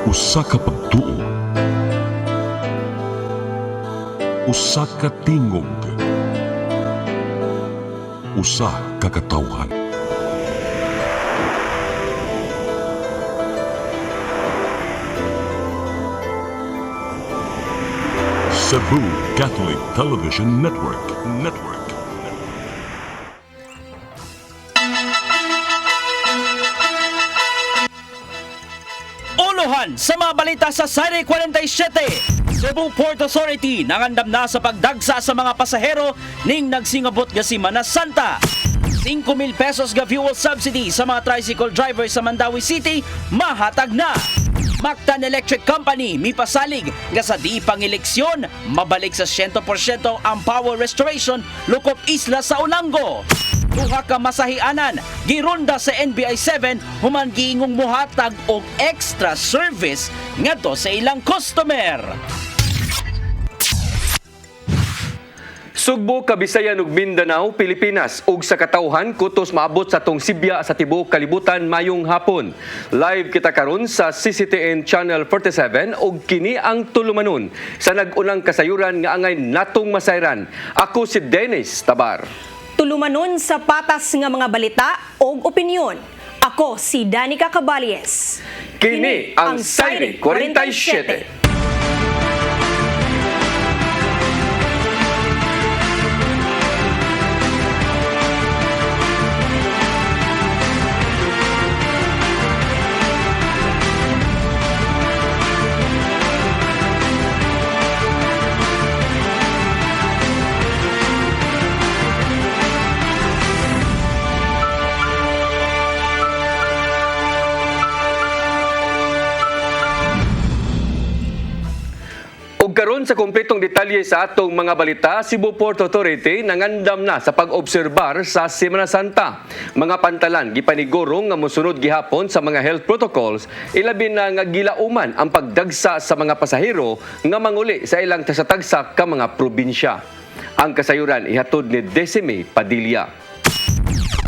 Usa ka pagtuo, usa ka tingog, usa ka katawhan. Cebu Catholic Television Network. Uluhan sa mga balita sa Sayre 47. Cebu Port Authority nangandam na sa pagdagsa sa mga pasahero ning nagsingabot nga Semana Santa. 5,000 pesos ga fuel subsidy sa mga tricycle drivers sa Mandawi City mahatag na. Mactan Electric Company mipasalig nga sa di pang-eleksyon mabalik sa 100% ang power restoration Lukop Isla sa Olango. Duha ka masahianan gironda sa NBI 7 human giingong muhatag og extra service ngadto sa ilang customer. Sugbo, Kabisayan ug Mindanao, Pilipinas ug sa katawhan kutos maabot sa tong Sibya sa tibuok kalibutan mayong hapon. Live kita karon sa CCTN Channel 47 ug kini ang tulumanon sa nag-unang kasayuran nga angay natong masayran. Ako si Dennis Tabar. Tulumanon sa patas nga mga balita ug opinyon. Ako si Danica Caballes. Kini ang Sayre 47. Karon sa kumpletong detalye sa atong mga balita, Cebu Port Authority nangandam na sa pag-obserbar sa Semana Santa. Mga pantalan gipanigurong nga mosunod gihapon sa mga health protocols, ilabi na nga gilauman ang pagdagsa sa mga pasahero nga manguli sa ilang tasatagsa ka mga probinsya. Ang kasayuran ihatod ni Decime Padilla.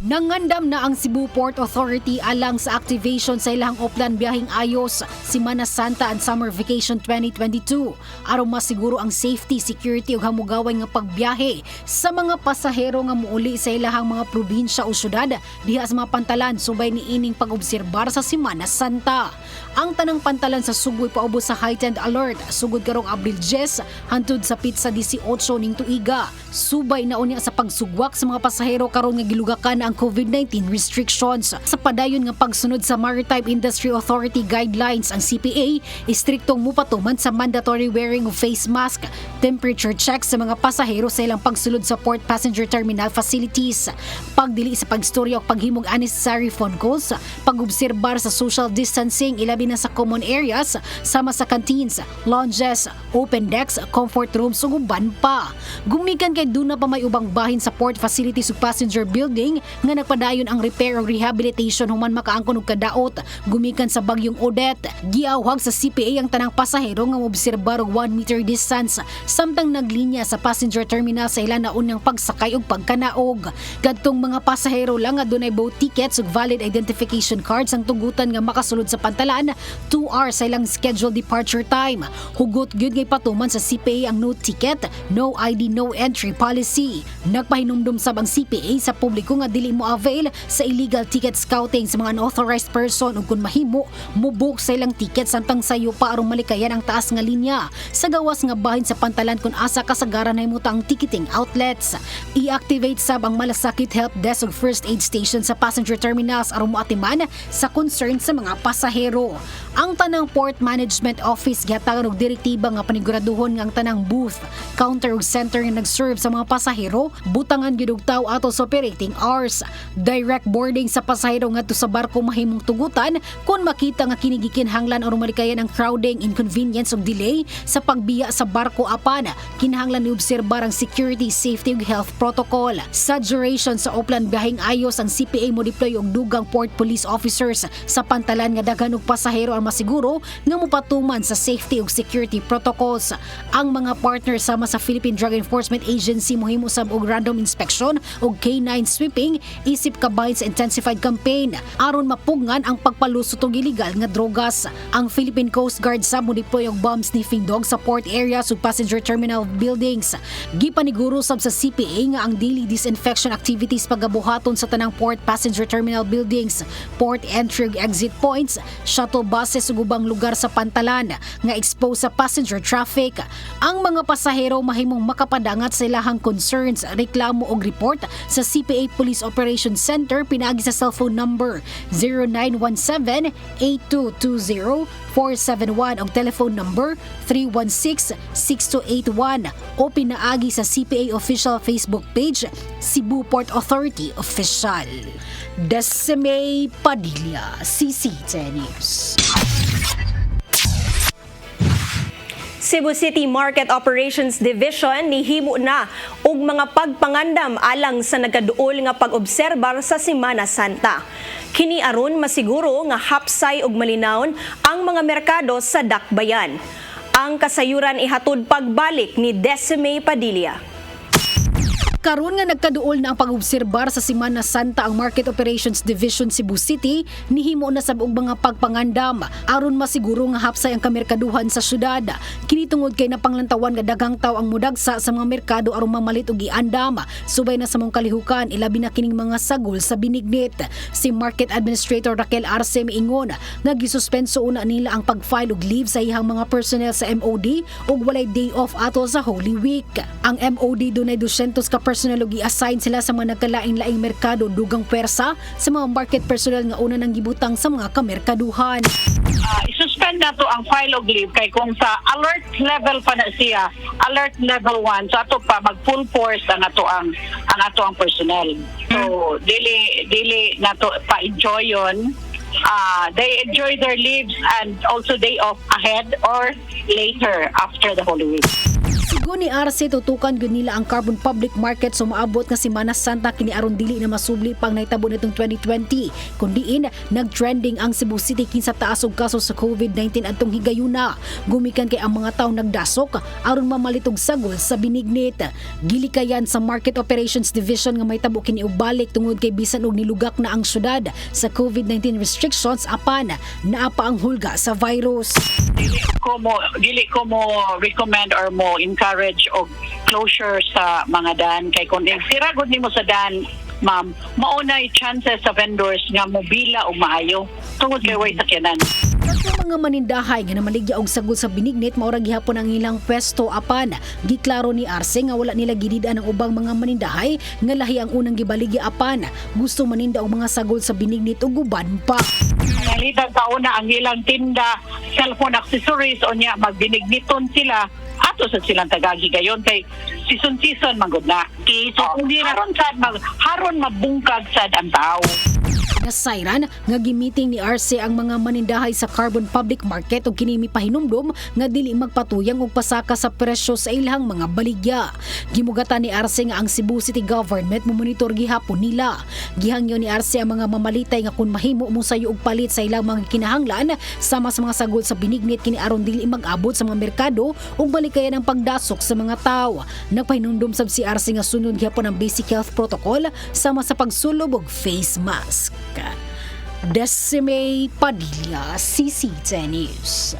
Nangandam na ang Cebu Port Authority alang sa activation sa ilang oplan biyaheng ayos Semana Santa and Summer Vacation 2022 aron masiguro ang safety, security ug hamugaway nga pagbiyahe sa mga pasahero nga muuli sa ilahang mga probinsya o syudad diha sa mga pantalan subay niining pag-obserbar sa Semana Santa. Ang tanang pantalan sa Sugoy paubos sa heightened alert sugod karong Abril 10 hantud sa pitsa 18 ning tuiga. Subay na unya sa pagsugwak sa mga pasahero karon nga gilugakan ang COVID-19 restrictions. Sa padayon nga pagsunod sa Maritime Industry Authority guidelines, ang CPA istriktong mupatuman sa mandatory wearing of face mask, temperature checks sa mga pasahero sa ilang pagsulod sa port passenger terminal facilities, pagdili sa pagstorya o paghimog unnecessary phone calls, pag-obserbar sa social distancing ilabi na sa common areas sama sa canteens, lounges, open decks, comfort rooms ug uban pa. Gumikan kay duna pa may ubang bahin sa port facilities ug passenger building nga nagpadayon ang repair o rehabilitation human makaangkon og kadaot gumikan sa bagyong Odette. Giawhag sa CPA ang tanang pasahero nga moobserbar og 1 meter distance samtang naglinya sa passenger terminal sa ilang naunang pagsakay ug pagkanaog. Kadtong mga pasahero lang nga dunay boat tickets ug valid identification cards ang tugutan nga makasulod sa pantalan 2 hours sa ilang scheduled departure time. Hugot gyud ngay patuman sa CPA ang no ticket, no ID, no entry policy. Nagpahinumdum sab ang CPA sa publiko nga dili mo avail sa illegal ticket scouting sa mga unauthorized person ug kun mahimo mubuk sa ilang ticket samtang sayo pa aron malikayan ang taas nga linya sa gawas nga bahin sa pantalan kun asa kasagaran nahimutang ang ticketing outlets. I-activate sab ang malasakit help desk ug first aid station sa passenger terminals aron moatiman sa concern sa mga pasahero. Ang tanang Port Management Office gihatagan og direktiba nga paniguraduhon nga ang tanang booth, counter ug center nga nag-serve sa mga pasahero butangan gyud og tawo ato sa operating hours. Direct boarding sa pasahero ngadto sa barko mahimong tugutan kung makita nga kini gikinahanglan aron malikayan ang crowding, inconvenience ug delay sa pagbiya sa barko apan kinahanglan iobserbar ang security, safety ug health protocol. Sa duration sa oplan biyaheng ayos ang CPA mo deploy og dugang port police officers sa pantalan nga daghan og pasahero pasahero ang masiguro nga mopatuman sa safety ug security protocols. Ang mga partner sama sa Philippine Drug Enforcement Agency mohimo sab og random inspection ug K9 sweeping isip kabahin sa intensified campaign aron mapugngan ang pagpalusot og illegal nga drogas. Ang Philippine Coast Guard sab mo-deploy og bomb sniffing dog sa port areas ug passenger terminal buildings. Gipaniguro sab sa CPA nga ang daily disinfection activities pagabuhaton sa tanang port passenger terminal buildings, port entry ug exit points, shuttle buses ug ubang lugar sa pantalan nga exposed sa passenger traffic. Ang mga pasahero mahimong makapadangat sa ilahang concerns, reklamo ug report sa CPA Police Operations Center pinaagi sa cellphone number 0917-8220-471 o telephone number 316-6281 o pinaagi sa CPA official Facebook page Cebu Port Authority Official. Desime Padilla, CCTV News. Cebu City Market Operations Division nihimo na og mga pagpangandam alang sa nagaduol nga pag-obserbar sa Semana Santa. Kini aron masiguro nga hapsay ug malinawon ang mga merkado sa dakbayan. Ang kasayuran ihatod pagbalik ni Desime Padilla. Karon nga nagkaduol na ang pag-obserbar sa Semana Santa ang Market Operations Division Cebu City, nihimo na sab og mga pagpangandam aron masiguro nga hapsay ang kamerkaduhan sa syudad. Kini tungod kay napanglantawan nga daghang tawo ang mudagsa sa mga merkado aron mamalit og giandam subay na sa mong kalihukan ilabi na kining mga sagol sa binignit. Si Market Administrator Raquel Arce miingon nga gisuspenso una nila ang pag-file og leave sa ihang mga personnel sa MOD ug walay day off ato sa Holy Week. Ang MOD dunay 200 ka personal og i-assign sila sa mga nagkalaing-laing merkado dugang pwersa sa mga market personnel nga una nang gibutang sa mga kamerkaduhan. I-suspend na to ang file of leave kay kung sa alert level pa na siya, alert level 1, so ato pa mag full force ang ato ang personnel. So dili na to pa enjoy yon. They enjoy their leaves and also day off ahead or later after the Holy Week. Sigo ni Arce tutukan gyud nila ang carbon public market sa maabot nga Semana Santa kini aron dili na masubli pang nahitabo nitong 2020 kundiin nagtrending ang Cebu City kinsa taas og kaso sa COVID-19 adtong higayuna gumikan kay ang mga tawo nagdasok aron mamalit og sagol sa binignit. Gilikayan sa Market Operations Division nga mahitabo kini og balik tungod kay bisan og nilugak na ang syudad sa COVID-19 restrictions apan naa pa ang hulga sa virus. Dili ko mo recommend or mo encourage og closure sa mga dan kay kung sira gud nimo sa dan ma'am maunay chances sa vendors nga mobila og maayo tungod kay way sakyanan. Sa mga manindahay nga namaligya og sagol sa binignit maura gihapon ang ilang pwesto apan giklaro ni Arce nga wala nila gidid-an ang ubang mga manindahay nga lahi ang unang gibaligya apan gusto maninda og mga sagol sa binignit ug uban pa. Nalitan tauna ang ilang tinda, cellphone accessories o niya magbinigniton sila ato sa silang tagagigayon kay season magud na. Okay, so hindi haron mabungkag sad ang tao. Nasayran nga gimiting ni Arce ang mga manindahay sa carbon public market ug kini mipahinumdom nga dili magpatuyang og pasaka sa presyo sa ilang mga baligya. Gimugatan ni Arce nga ang Cebu City Government momonitor gihapon nila. Gihangyo ni Arce ang mga mamalitay nga kun mahimo mo sayo og palit sa ilang mga kinahanglan sama sa mga sagol sa binignit kini aron dili mag-abot sa mga merkado ug balikayan ang pagdasok sa mga tawo. Nagpahinumdom sab si Arce nga sunod gihapon ang basic health protocol sama sa pagsulob og face mask. Desime Padilla, CCTV News.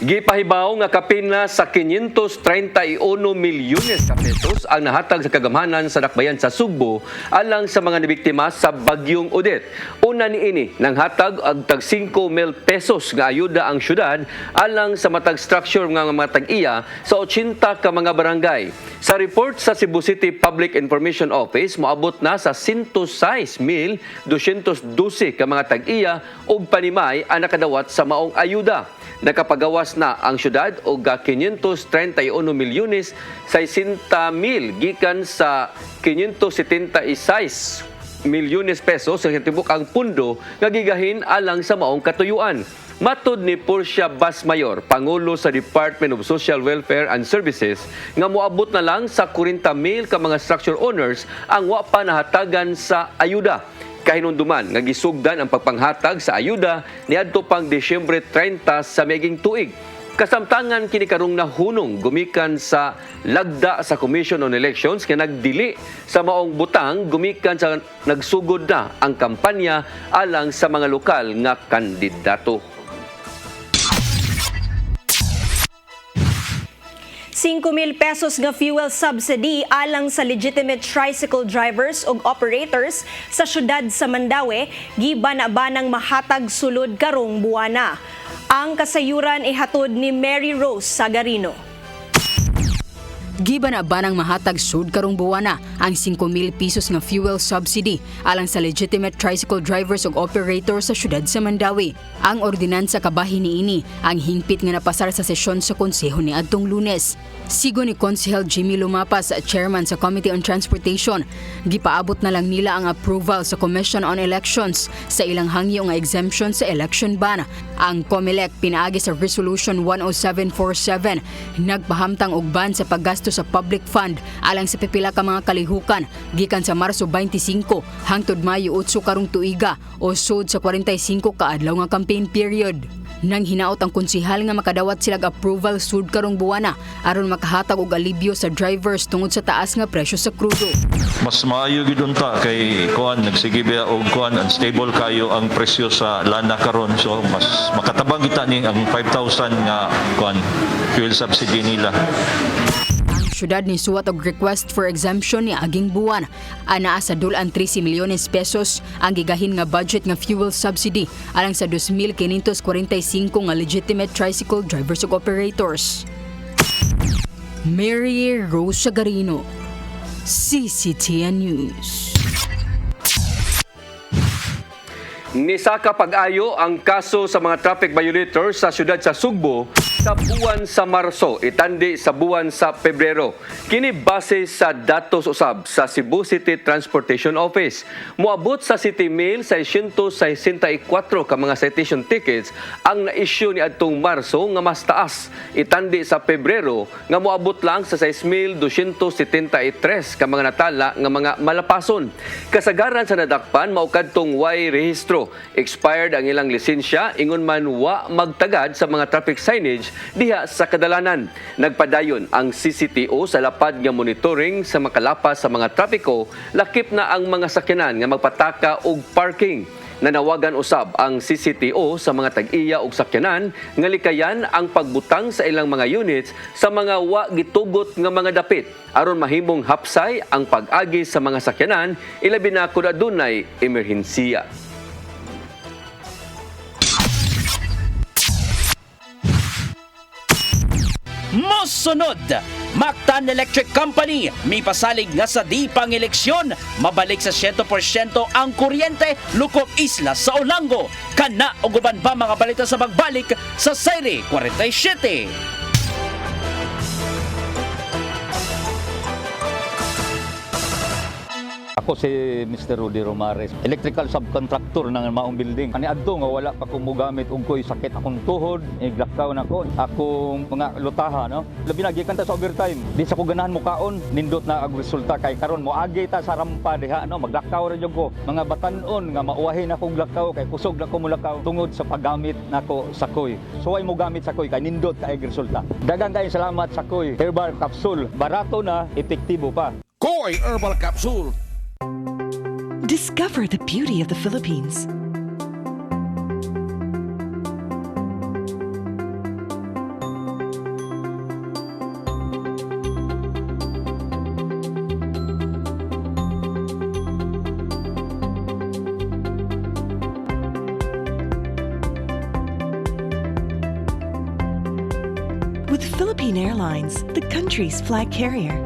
Gipahibaw nga kapin na sa 531 milyones ka pesos ang nahatag sa kagamhanan sa dakbayan sa Sugbo alang sa mga nabiktima sa Bagyong Odette. Una niini nang hatag og tag 5 mil pesos nga ayuda ang syudad alang sa matag structure nga mga tag-iya sa 80 ka mga barangay. Sa report sa Cebu City Public Information Office, moabot na sa 106,212 ka mga tag-iya ug panimay ang nakadawat sa maong ayuda. Nakapagawas na ang syudad og 531 milyones 60 mil gikan sa 576 milyones pesos sa tibok ang pundo nga gigahin alang sa maong katuyuan. Matod ni Porcia Basmayor, Pangulo sa Department of Social Welfare and Services, nga moabot na lang sa 40,000 ka mga structure owners ang wa pa nahatagan sa ayuda. Kahinunduman nga gisugdan ang pagpanghatag sa ayuda niadto pang Disyembre 30 sa miaging tuig. Kasamtangan kini karong nahunong gumikan sa lagda sa Commission on Elections kay nagdili sa maong butang gumikan sa nagsugod na ang kampanya alang sa mga lokal nga kandidato. 5,000 pesos nga fuel subsidy alang sa legitimate tricycle drivers ug operators sa syudad sa Mandaue gibana-banang mahatag sulod karong buwana. Ang kasayuran ihatod ni Mary Rose Sagarino. Gibana-banang mahatag sud karong buwana ang 5,000 pesos nga fuel subsidy alang sa legitimate tricycle drivers ug operators sa syudad sa Mandaue. Ang ordinansa kabahin niini ang hingpit nga napasar sa sesyon sa konseho niadtong Lunes. Sigo ni Konsehal Jimmy Lumapas, chairman sa Committee on Transportation, gipaabot na lang nila ang approval sa Commission on Elections sa ilang hangyo nga exemption sa election ban. Ang COMELEC pinaagi sa Resolution 10747 nagpahamtang og ban sa paggasto sa public fund alang sa pipila ka mga kalihukan gikan sa Marso 25 hangtod Mayo 8 karong tuiga o sud sa 45 ka adlaw nga campaign period. Nang hinaot ang konsehal nga makadawat silag approval sud karong buwana aron makahatag og alibyo sa drivers tungod sa taas nga presyo sa krudo. Mas maayo gid unta kay kuan nagsige biya og kuan unstable kayo ang presyo sa lana karon, so mas makatabang kita ni ang 5,000 nga kuan fuel subsidy nila. Syudad ni suwat og request for exemption ni aging buwan. Anaa sa dulan 13 milyones pesos ang gigahin nga budget nga fuel subsidy alang sa 2,545 nga legitimate tricycle drivers ug operators. Mary Rose Sagarino, CCTN News. Nisaka pag-ayo ang kaso sa mga traffic violators sa siyudad sa Sugbo sa buwan sa Marso, itandi sa buwan sa Pebrero. Kini base sa datos usab sa Cebu City Transportation Office. Moabot sa City Mail 664 ka mga citation tickets ang na-issue ni adtong Marso nga mas taas. Itandi sa Pebrero nga moabot lang sa 6,273 ka mga natala nga mga malapason. Kasagaran sa nadakpan mao kadtong way rehistro. Expired ang ilang lisensya, ingon man wa magtagad sa mga traffic signage diha sa kadalanan. Nagpadayon ang CCTO sa lapad nga monitoring sa makalapas sa mga trapiko, lakip na ang mga sakyanan nga magpataka og parking. Nanawagan usab ang CCTO sa mga tag-iya og sakyanan nga likayan ang pagbutang sa ilang mga units sa mga wa gitugot nga mga dapit aron mahimong hapsay ang pag-agi sa mga sakyanan ilabi na kun adunay emerhensiya. Mosunod, Mactan Electric Company may pasalig nga sa di pang eleksyon, mabalik sa 100% ang kuryente lukop isla sa Olango. Kana og uban ba mga balita sa pagbalik sa Saire 47. Ako si Mr. Rudy Romares, electrical subcontractor ng maong building. Ani adto nga wala pa ko mogamit og ko'y sakit akong tuhod, iglakaw na ko. Akong mga lutaha, no? Labi na gikan ta sa overtime. Di sa ko ganahan mo kaon, nindot na ang resulta kay karon moagi ta sa rampa diha, no? Maglakaw ra jud ko. Mga batan-on nga mauwahin akong lakaw kay kusog na ko mulakaw tungod sa paggamit nako sa koy. So ay mo gamit sa koy kay nindot kay resulta. Daghang kay salamat sa koy. Herbal capsule, barato na, epektibo pa. Koy Herbal Capsule. Discover the beauty of the Philippines. With Philippine Airlines, the country's flag carrier.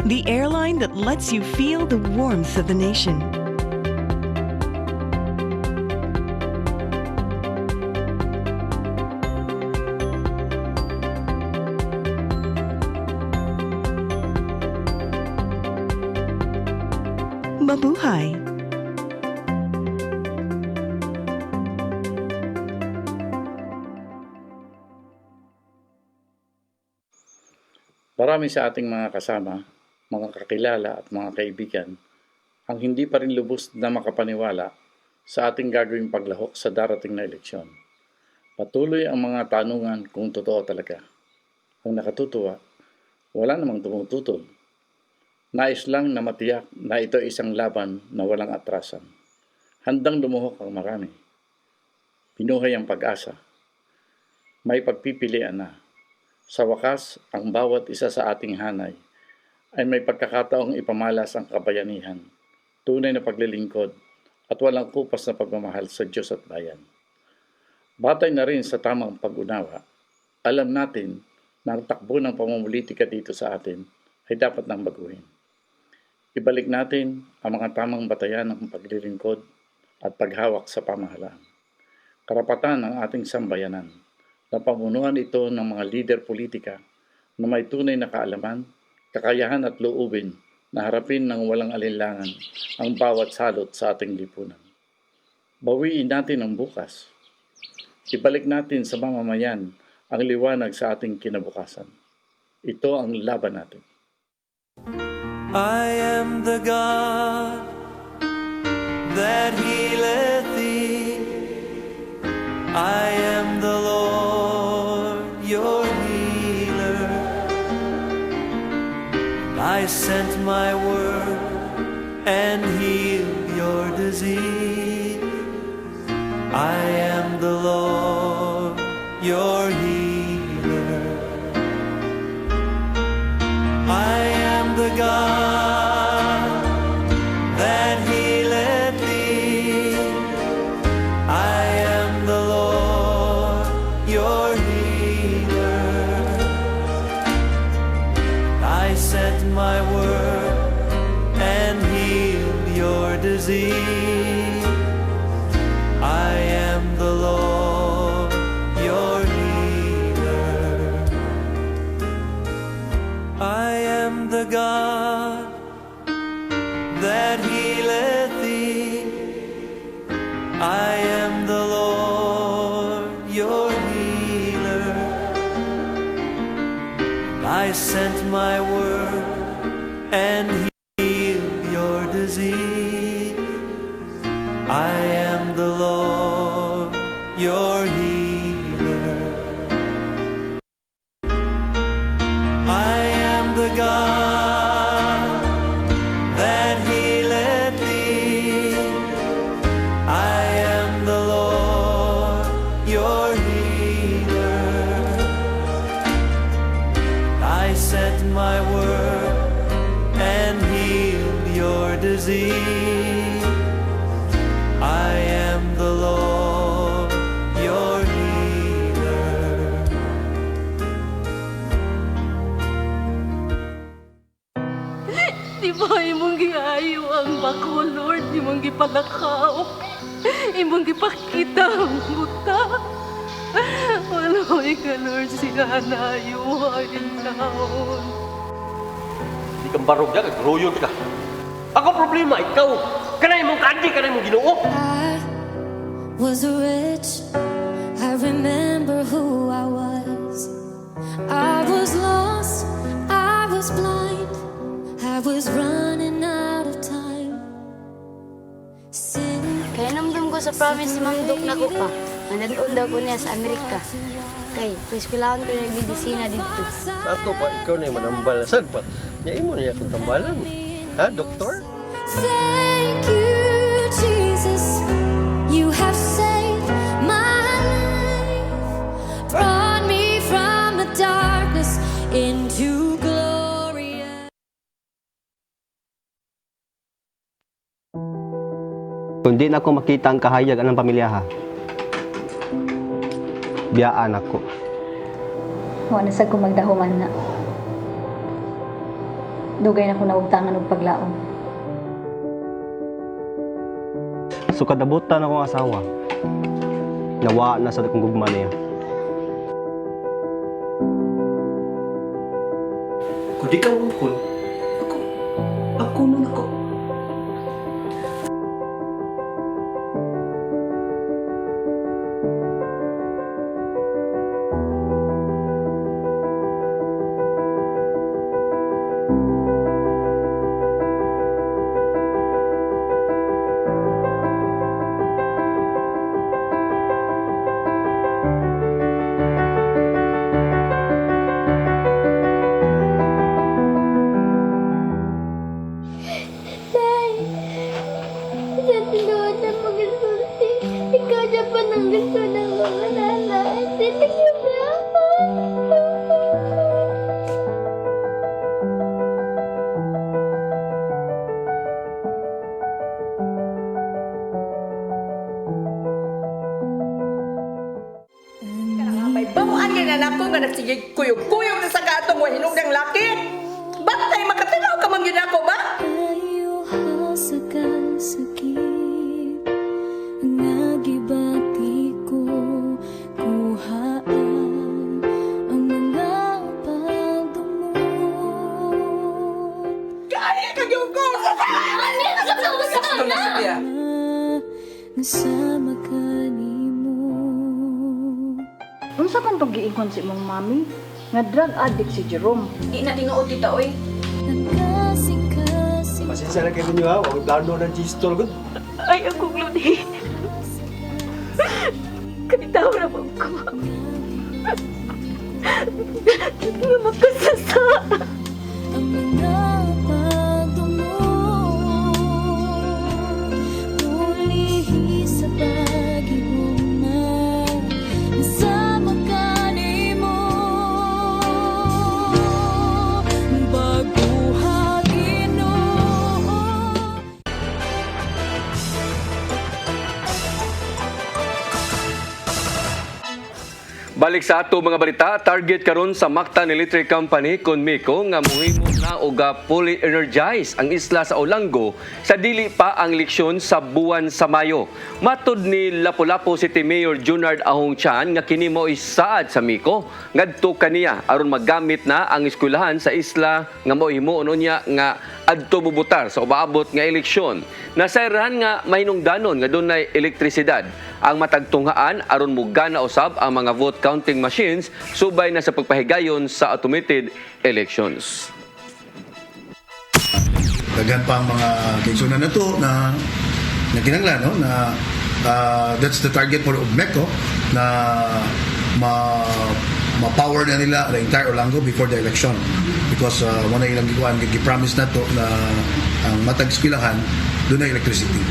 The airline that lets you feel the warmth of the nation. Mabuhay! Marami sa ating mga kasama, mga kakilala at mga kaibigan ang hindi pa rin lubos na makapaniwala sa ating gagawing paglahok sa darating na eleksyon. Patuloy ang mga tanungan kung totoo talaga. Ang nakatutuwa, wala namang tumututol. Nais lang na matiyak na ito isang laban na walang atrasan. Handang lumuhok ang marami. Pinuhay ang pag-asa. May pagpipilian na. Sa wakas, ang bawat isa sa ating hanay ay may pagkakataong ipamalas ang kabayanihan, tunay na paglilingkod at walang kupas na pagmamahal sa Diyos at bayan. Batay na rin sa tamang pag-unawa, alam natin na ang takbo ng pamumulitika dito sa atin ay dapat nang baguhin. Ibalik natin ang mga tamang batayan ng paglilingkod at paghawak sa pamahalaan. Karapatan ng ating sambayanan na pamunuan ito ng mga lider politika na may tunay na kaalaman, kakayahan at loobin na harapin ng walang alinlangan ang bawat salot sa ating lipunan. Bawiin natin ang bukas. Ibalik natin sa mamamayan ang liwanag sa ating kinabukasan. Ito ang laban natin. I am the God that healeth thee. I am the Lord, your healer. I sent my word and healed your disease. I am the Lord, your healer. I am the God that healeth thee. I am the Lord, your healer. I sent my word and healed your disease. I am the Lord, your healer. I am the God that healeth thee. I am the Lord, your healer. I sent my word and healed your disease. I am the Lord, your healer. I am the God that healeth thee. I am the Lord, your healer. I sent my word and healed your disease. I am the Lord, your healer. Di ba imong giayo ang bako, Lord? Imong gipalakaw. Imong gipakita ang buta. Waloy ka, Lord, sila na ayuhain taon. Di kang barog yan, nagruyon ka. Ako problema, ikaw. Kanay mong kandi, kanay mong ginoo. I was rich. I remember who I was. I was lost. I was blind. I was running out of time. Kaya namdam ko sa promise ni Ma'am Dok na ko pa. Nanood daw ko niya sa Amerika. Kay, kailangan ko yung medisina dito. Ato pa, ikaw na yung manambal. Saan pa? Niya mo niya akong tambalan. Ha, doktor? Thank you, Jesus. You have saved my life. Brought me from the darkness into glory. Kung di na ako makita ang kahayag ng pamilya ha, biyaan ako. Wala sa ko magdahuman na. Dugay na ko naugtangan og paglaom. So kadabutan akong asawa, nawa na sa kong gugma niya. Kung di ka ukol, ako nun ako. siya tinuod na pag-isulti. Ikaw siya pa nang gusto ng mga nanay. Hindi niyo ba ako? May bamuan nga anak ko nga nagsigig kuyog-kuyog na sa kaatong wahinong ng laki. Ba't tayo makatinaw ka mang yun ako ba? Sa kasakit nagibati ko kuhaan ang mga pagdumot. Kaya ka yung ko! Nasama ka nimo. Unsa man tong giingon si mong mami? Nga drug addict si Jerome. Di na tinuod tita oy. Pasensya na kayo ninyo ha, huwag plano ng G-Store good. Ay, ako, Glody. Kahitaw na po ko. Nga makasasa. Ang mga pagdumot tulihi sa pag-iuman. Nasama ka nimo. Balik sa ato mga balita, target karon sa Mactan Electric Company kon Miko nga muhimo na og fully energized ang isla sa Olango sa dili pa ang eleksyon sa buwan sa Mayo. Matud ni Lapu-Lapu City Mayor Junard Ahong Chan nga kini mao isaad sa Miko ngadto kaniya aron maggamit na ang eskwelahan sa isla nga mao himuon niya nga adto bubutar sa ubaabot nga eleksyon. Nasayrahan nga mahinungdanon nga dunay elektrisidad ang matagtunghaan aron mugana usab ang mga vote counting machines subay na sa pagpahigayon sa automated elections. Daghan pa ang mga kaigsunan na to na kinanglan, no? Na that's the target for UGMECO na ma-power na nila the entire Olango before the election because wala ilang gikuan gi-promise na to na ang matag eskwelahan doon na electricity.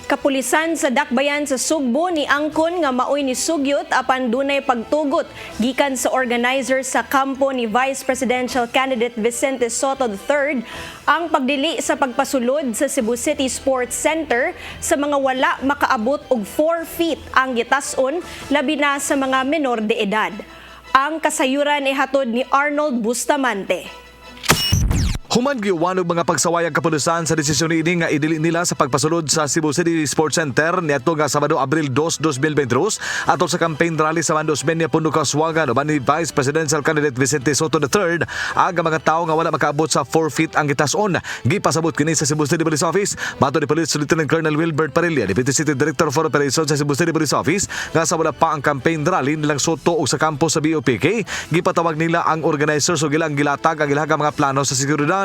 Kapulisan sa Dakbayan sa Sugbo ni angkon nga maoy ni sugyot apan dunay pagtugot gikan sa organizer sa kampo ni Vice Presidential Candidate Vicente Sotto III ang pagdili sa pagpasulod sa Cebu City Sports Center sa mga wala makaabot og 4 feet ang gitas-on labi na sa mga menor de edad. Ang kasayuran ay hatod ni Arnold Bustamante. Human giuwanog mga pagsawayang kapulisan sa desisyon ini nga idili nila sa pagpasulod sa Cebu City Sports Center niadto nga Sabado Abril 2, 2022 atol sa campaign rally sa Mandos Benya Puno Kaswagan uban ni Vice Presidential Candidate Vicente Sotto III aga mga tao nga wala makaabot sa 4 feet ang gitas-on. Gipasabot kini sa Cebu City Police Office bato ni Police Lieutenant Colonel Wilbert Parilla, Deputy City Director for Operations sa Cebu City Police Office nga sa wala pa ang campaign rally nilang Sotto og sa kampo sa BOPK gipatawag nila ang organizers og ilang gilatag ang ilagang mga plano sa seguridad.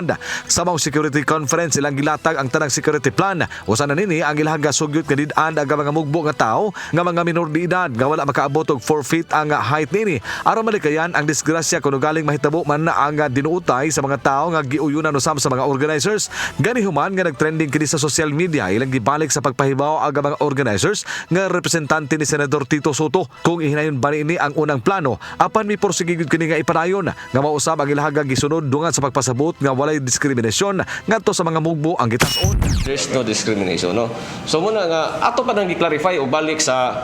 Sa mga security conference ilang gilatag ang tanang security plan. Usa na nini ang ilaga sugyot nga did-an aga mga mugbo nga tao nga mga minor de edad nga wala makaabot og 4 feet ang height nini. Aron malikayan ang disgrasya kuno galing mahitabo man na ang dinuutay sa mga tao nga giuyunan usab sa mga organizers. Gani human nga nagtrending kini sa social media ilang gibalik sa pagpahibaw aga mga organizers nga representante ni Senador Tito Sotto kung ihinayon ba ini ang unang plano apan mi porsigigid kini nga ipadayon nga mausab ang ilaga gisunod dungan sa pagpasabot nga walay discrimination ngadto sa mga mugbo ang gitas-on. There's no discrimination, no? So muna nga ato pa nang gi-clarify o balik sa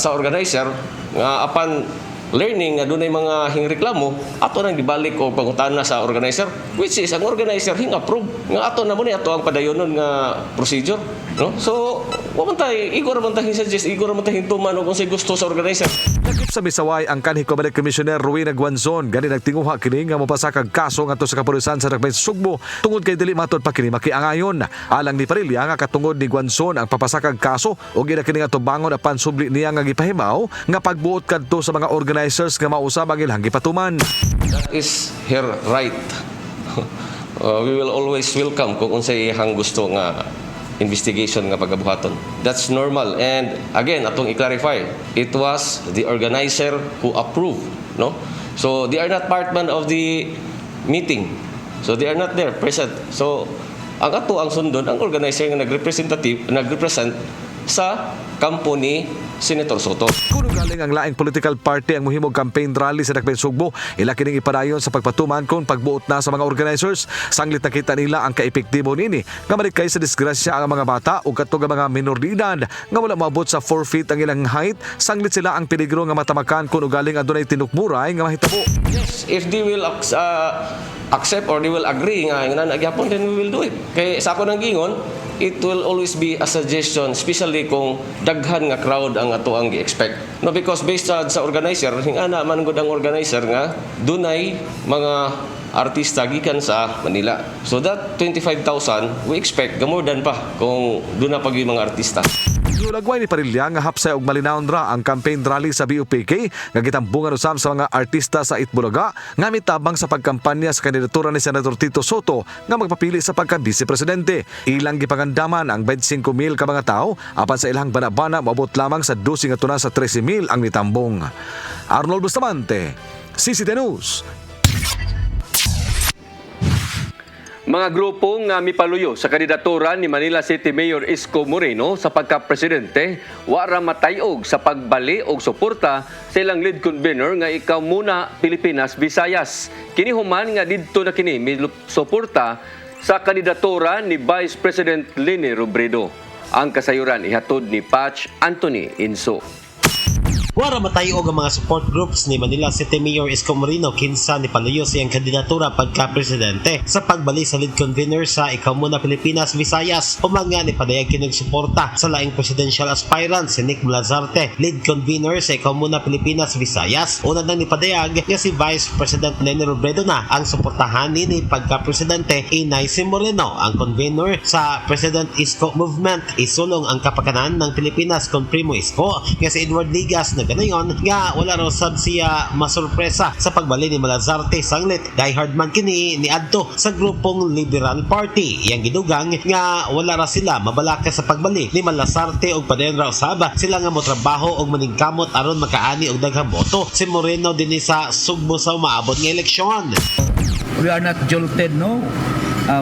organizer nga apan learning nga dunay mga hingreklamo ato nang gibalik o pangutana sa organizer which is ang organizer approve nga ato na mo ni ato ang padayonon nga procedure, no? So wa man tay igor man tay suggest igor man tay hintuman og unsay gusto sa organizer. Nagip sa misaway ang kanhi Comelec Commissioner Rowena Guanzon gani nagtinguha kini nga mopasakag kaso ngadto sa kapulisan sa Dakbayan sa Sugbo tungod kay dili matud pa kini makiangayon. Alang ni Parilla nga katungod ni Guanzon ang papasakag kaso ug ila kini nga tubangon apan subli niya nga gipahibaw nga pagbuot kadto sa mga organizers nga mausab ang ilang gipatuman. That is her right. We will always welcome kung unsay ihang gusto nga investigation nga pagabuhaton. That's normal. And again, atong i-clarify, it was the organizer who approved, no? So they are not part man of the meeting. So they are not there present. So ang sundon ang organizer nga nagrepresent sa kampo ni Senator Soto. Kung galing ang laing political party ang muhimog campaign rally sa Dakbayan Sugbo, ila kining ipadayon sa pagpatuman kung pagbuot na sa mga organizers. Sanglit nakita nila ang kaepektibo nini nga malikay sa disgrasya ang mga bata ug kadtong mga minor de edad nga wala maabot sa 4 feet ang ilang height. Sanglit sila ang peligro nga matamakan kung galing adunay tinukmuray nga mahitabo. Yes, if they will accept or they will agree nga nagyapon, then we will do it. Kay sa ako nang gingon, it will always be a suggestion, especially kung daghan nga crowd ang ato ang gi-expect. No, because based sa organizer, hingana man gud ang organizer nga dunay mga artista gikan sa Manila. So that 25,000 we expect gamodan pa kung duna pag yung mga artista. Ulagway ni Parilya nga hapsay og malinawon ra ang campaign rally sa BUPK nga gitambungan usab sa mga artista sa Itbulaga nga mitabang sa pagkampanya sa kandidatura ni Senator Tito Soto nga magpapili sa pagka-vice presidente. Ilang gipangandaman ang 25,000 ka mga tao apan sa ilang banabana maabot lamang sa 12 ngadto na sa 13,000 ang nitambong. Arnold Bustamante, CCTV News. Mga grupo nga mipaluyo sa kandidatura ni Manila City Mayor Isko Moreno sa pagka-presidente, wara matayog sa pagbali og suporta sa ilang lead convener nga Ikaw Muna Pilipinas Visayas. Kini human nga didto na kini suporta sa kandidatura ni Vice President Leni Robredo. Ang kasayuran ihatod ni Patch Anthony Inso. Wara matayog ang mga support groups ni Manila City Mayor Isko Moreno kinsa ni paluyo siyang kandidatura pagka-presidente sa pagbali sa lead convener sa Ikaw Muna Pilipinas Visayas. Human nga ni padayag kinig suporta sa laing presidential aspirant si Nick Malazarte, lead convener sa Ikaw Muna Pilipinas Visayas. Una nang ni padayag nga si Vice President Leni Robredo na ang suportahan ni pagka-presidente Inay si Moreno, ang convener sa President Isko Movement. Isulong ang kapakanan ng Pilipinas kon Primo Isko nga si Edward Ligas na ganayon nga wala raw sab siya masurpresa sa pagbali ni Malazarte. Sanglit diehard man kini ni adto sa grupong Liberal Party. Yang gidugang nga wala ra sila mabalaka sa pagbali ni Malazarte og padayon raw sab sila nga motrabaho og maningkamot aron makaani og daghang boto si Moreno dinhi sa Sugbo sa maabot nga eleksyon. We are not jolted, no.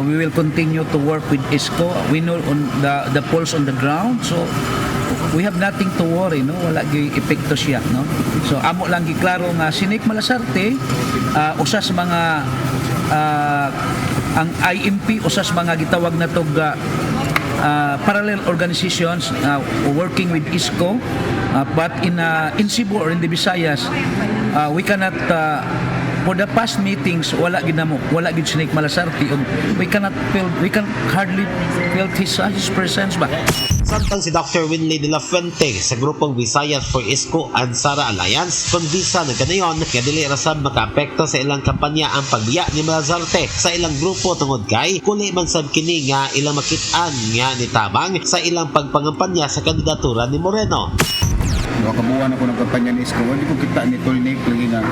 We will continue to work with Isko. We know on the pulse on the ground, so we have nothing to worry, no. Wala gi epekto siya, no. So amo lang gi klaro nga si Nick Malazarte usas mga ang IMP usas mga gitawag na tog parallel organizations working with Isko, but in Cebu or in the Visayas we cannot for the past meetings wala gid si Nick Malazarte. We can hardly feel his presence ba. Samtang si Dr. Winley de la Fuente sa grupong Visayas for Isko and Sara Alliance konbisa na ganayon nga dili rasab makaapekto sa ilang kampanya ang pagbiya ni Malazarte sa ilang grupo tungod kay kuli man sab kini nga ilang makit-an nga nitabang sa ilang pagpangampanya sa kandidatura ni Moreno. Nakabuhan ako ng kampanya ni Isko. Hindi ko kita ni Tolnik lagi nga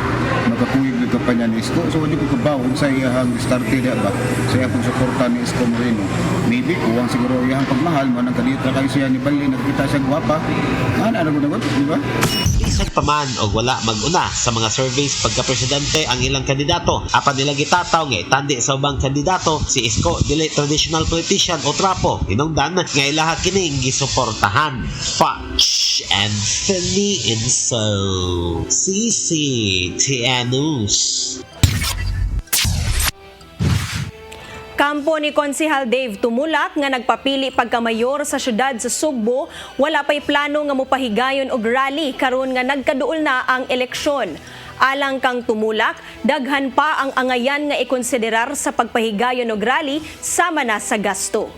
magkakuyog ng kampanya ni Isko. So hindi ko kabaw kung sa iyahang starte na ba sa iyahang suporta ni Isko Moreno. Maybe kuwang siguro iyahang pagmahal man ang kanita kayo siya ni Bali nagkita siya guwapa. Ano ko di ba? Isag pa man o wala mag-una sa mga surveys pagka-presidente ang ilang kandidato. Apan nila gitataw nga tandi sa ubang kandidato si Isko dili traditional politician o trapo. Hinungdan nga ilaha kining gisuportahan. Patch Anthony Inso, CCTV News. Kampo ni Konsehal Dave Tumulak nga nagpapili pagkamayor sa syudad sa Sugbo, wala pa'y plano nga mopahigayon og rally karon nga nagkaduol na ang eleksyon. Alang kang Tumulak, daghan pa ang angayan nga ikonsiderar sa pagpahigayon og rally sama na sa gasto.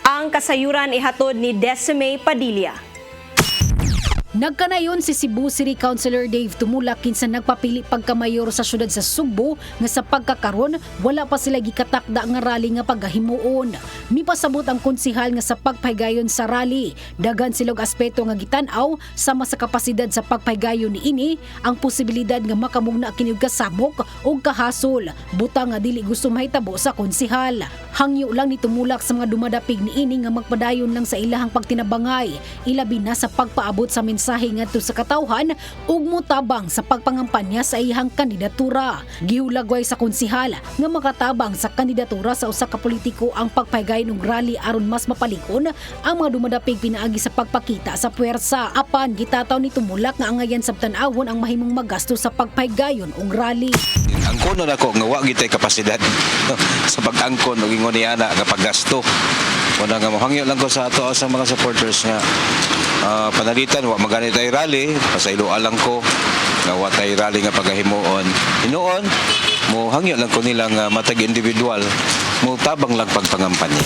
Ang kasayuran ihatod ni Decime Padilla. Nagkanayon si Cebu City Councilor Dave Tumulak kinsa nagpapili pagkamayor sa syudad sa Sugbo nga sa pagkakaron wala pa sila gikatakda nga rally nga pagahimuon. Mipasabot ang konsihal nga sa pagpahigayon sa rally. Dagan silog aspeto nga gitan-aw sama sa kapasidad sa pagpahigayon niini ang posibilidad nga makamugna kini og kasamok o kahasol. Butang nga dili gusto mahitabo sa konsihal. Hangyo lang ni Tumulak sa mga dumadapig niini nga magpadayon lang sa ilahang pagtinabangay, ilabi na sa pagpaabot sa mensahe ngadto sa katawhan ug motabang sa pagpangampanya sa iyang kandidatura. Gihulagway sa konsihal nga makatabang sa kandidatura sa usa ka politiko ang pagpahigayon og rally aron mas mapalikon ang mga dumadapig pinaagi sa pagpakita sa puwersa. Apan gitataw ni Tumulak nga angayan sabtan-awon ang mahimong magasto sa pagpahigayon og rally. Ang kuno nako nga wa gitay kapasidad sa pag-angkon og ingon niya nga paggasto. Wala nga mohangyo lang ko sa ato sa mga supporters nga panalitan wa magani tay rally pasaylo alang ko nga wa tay rally nga pagahimuon. Hinuon mo hangyo lang ko nilang matag individual mo tabang lang pagpangampanya.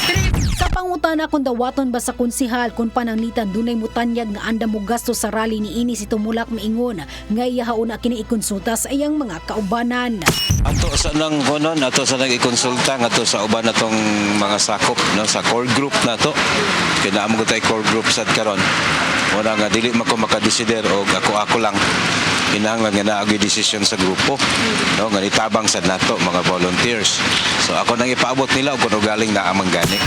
Sa pangutana kung dawaton ba sa konsihal kung pananglitan dunay mutanyag nga anda mo gasto sa rally niini si Tumulak maingon nga iyahaon na kini ikonsulta sa iyang mga kaubanan. Ato sa nang konon, ato sa nang ikonsulta ato sa uban natong mga sakop no sa core group nato. Kinaamo ko tay core group sad karon. Wala nga dili man ko makadesider og ako lang. Kinahanglan nga naagi desisyon sa grupo. No nga itabang sad nato mga volunteers. So ako nang ipaabot nila og kuno galing na amang gani.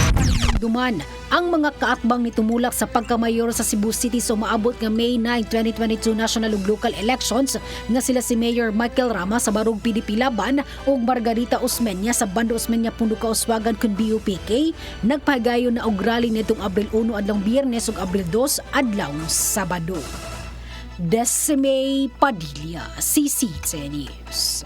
Duman, ang mga kaatbang ni Tumulak sa pagkamayor sa Cebu City sa maabot nga May 9, 2022 national ug local elections nga sila si Mayor Michael Rama sa Barug PDP Laban ug Margarita Osmeña sa Bando Osmeña Punduka Uswagan kun BUPK nagpahigayon na og rally nitong Abril 1 adlong Biyernes ug Abril 2 adlong Sabado. Desime Padilla, CCTV News.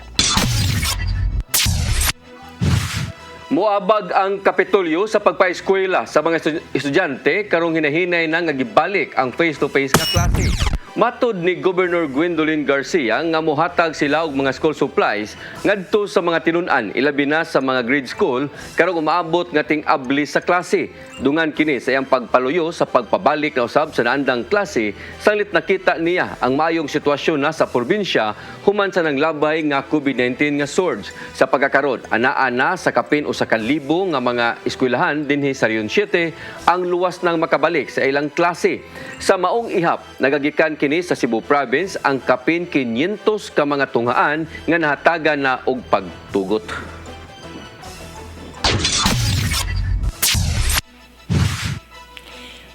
Moabag ang Kapitolyo sa pagpaeskwela sa mga estudyante karong hinahinay na nga gibalik ang face-to-face nga klase. Matod ni Governor Gwendolyn Garcia nga mohatag sila og mga school supplies ngadto sa mga tinun-an ilabi na sa mga grade school karong umaabot nga ting-abli sa klase. Dungan kini sa iyang pagpaluyo sa pagpabalik na usab sa naandang klase sanglit nakita niya ang maayong sitwasyon na sa probinsya human sa nanglabay nga COVID-19 nga surge. Sa pagkakaron, anaa na sa kapin o sa 1,000 nga mga eskwelahan dinhi sa Region 7 ang luwas nang makabalik sa ilang klase. Sa maong ihap, nagagikan kini sa Cebu Province ang kapin 500 ka mga tunghaan nga nahatagan na og pagtugot.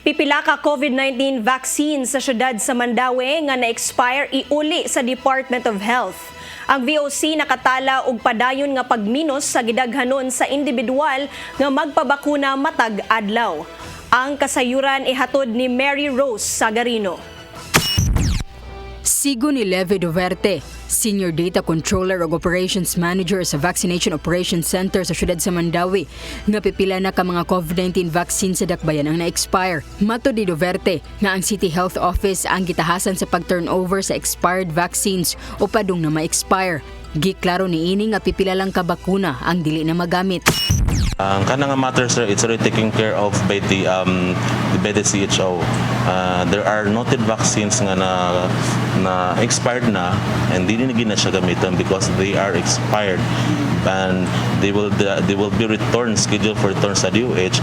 Pipila ka COVID-19 vaccine sa syudad sa Mandaue nga na-expire iuli sa Department of Health. Ang VOC nakatala og padayon nga pagminos sa gidaghanon sa individual nga magpabakuna matag adlaw. Ang kasayuran ihatod ni Mary Rose Sagarino. Sigo ni Levy Duverte, Senior Data Controller ug Operations Manager sa Vaccination Operations Center sa syudad sa Mandaue, nga pipila na ka mga COVID-19 vaccine sa dakbayan ang na-expire. Matod ni Duverte nga ang City Health Office ang gitahasan sa pag-turnover sa expired vaccines o padung na ma-expire. Giklaro niini nga pipila lang ka bakuna ang dili na magamit. Ang kanang matter sir, it's already taken care of by the CHO. There are noted vaccines nga na expired na and hindi na siya gamitan because they are expired and they will be returned, scheduled for return sa DOH.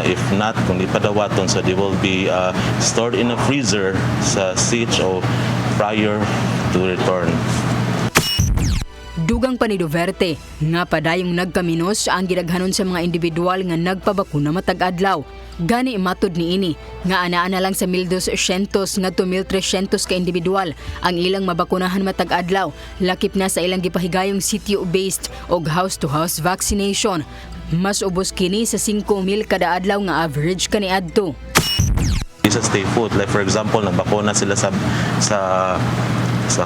If not, kung di padawaton, so they will be stored in a freezer sa CHO prior to return. Dugang pa ni Duverte nga padayong nagkaminos ang gidaghanon sa mga individual nga nagpabakuna matag adlaw. Gani matod niini nga anaa na lang sa 1,200 ngadto 1,300 ka individual ang ilang mabakunahan matag adlaw. Lakip na sa ilang gipahigayong sitio-based og house-to-house vaccination. Mas ubos kini sa 5,000 kada adlaw nga average kaniadto. Sa stay put, like for example, nagbakuna sila sa